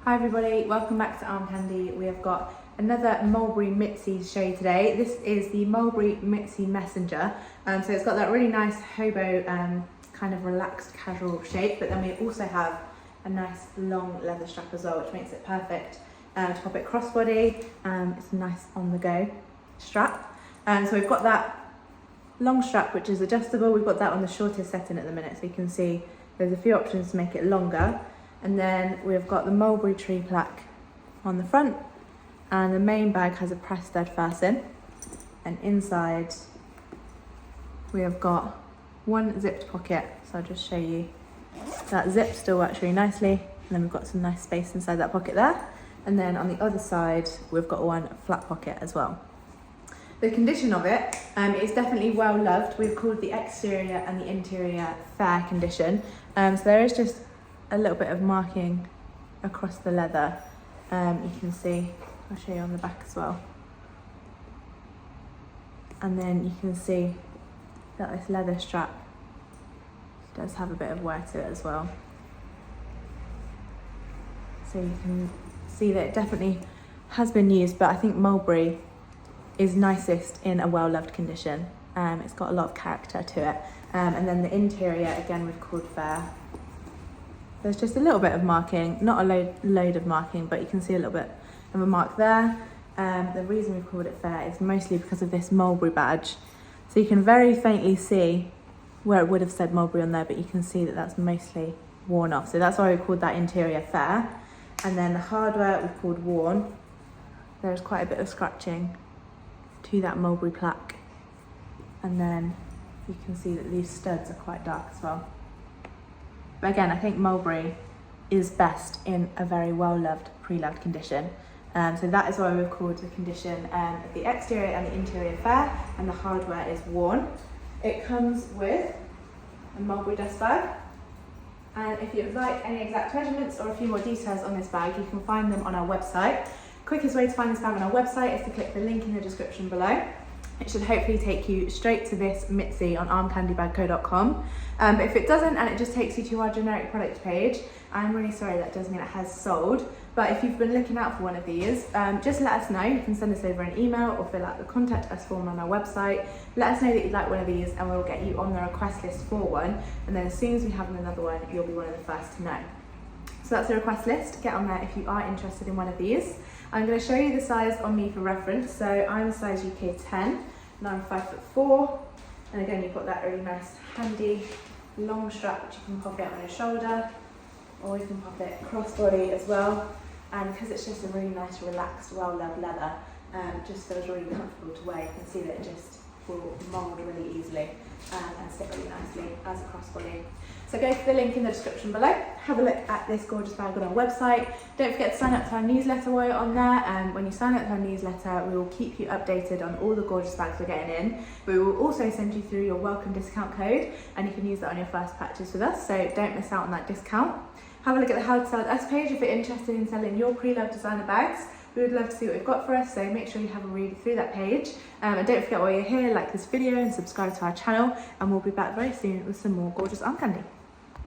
Hi everybody, welcome back to Armcandy. We have got another Mulberry Mitzy to show you today. This is the Mulberry Mitzy Messenger. So it's got that really nice hobo kind of relaxed casual shape, but then we also have a nice long leather strap as well, which makes it perfect to pop it crossbody. It's a nice on the go strap. So we've got that long strap which is adjustable. We've got that on the shortest setting at the minute, so you can see there's a few options to make it longer. And then we've got the mulberry tree plaque on the front, and the main bag has a press stud fasten, and inside we have got one zipped pocket, so I'll just show you. That zip still works really nicely, and then we've got some nice space inside that pocket there, and then on the other side we've got one flat pocket as well. The condition of it is definitely well loved. We've called the exterior and the interior fair condition, so there is just a little bit of marking across the leather. You can see, I'll show you on the back as well, and then you can see that this leather strap does have a bit of wear to it as well, so you can see that it definitely has been used, but I think mulberry is nicest in a well-loved condition. It's got a lot of character to it, and then the interior again we've called fair. There's just a little bit of marking, not a load of marking, but you can see a little bit of a mark there. The reason we've called it fair is mostly because of this mulberry badge. So you can very faintly see where it would have said mulberry on there, but you can see that that's mostly worn off. So that's why we called that interior fair. And then the hardware we've called worn. There's quite a bit of scratching to that mulberry plaque. And then you can see that these studs are quite dark as well. But again, I think mulberry is best in a very well-loved, pre-loved condition. So that is why we've called the condition the exterior and the interior fair, and the hardware is worn. It comes with a mulberry dust bag, and if you'd like any exact measurements or a few more details on this bag, you can find them on our website. Quickest way to find this bag on our website is to click the link in the description below. It should hopefully take you straight to this Mitzy on armcandybagco.com. But if it doesn't and it just takes you to our generic product page, I'm really sorry, that does mean it has sold. But if you've been looking out for one of these, just let us know. You can send us over an email or fill out the contact us form on our website. Let us know that you'd like one of these and we'll get you on the request list for one. And then as soon as we have another one, you'll be one of the first to know. So that's the request list. Get on there if you are interested in one of these. I'm going to show you the size on me for reference. So I'm a size UK 10 and I'm 5'4". And again, you've got that really nice handy long strap which you can pop it on your shoulder, or you can pop it crossbody as well. And because it's just a really nice, relaxed, well-loved leather, it just feels really comfortable to wear. You can see that it just will mould really easily and sit really nicely as a crossbody. So go to the link in the description below, have a look at this gorgeous bag on our website. Don't forget to sign up to our newsletter while you're on there, and when you sign up to our newsletter we will keep you updated on all the gorgeous bags we're getting in. We will also send you through your welcome discount code, and you can use that on your first purchase with us, so don't miss out on that discount. Have a look at the How to Sell With Us page if you're interested in selling your pre-loved designer bags. We would love to see what we've got for us, so make sure you have a read through that page. And don't forget while you're here, like this video and subscribe to our channel, and we'll be back very soon with some more gorgeous arm candy.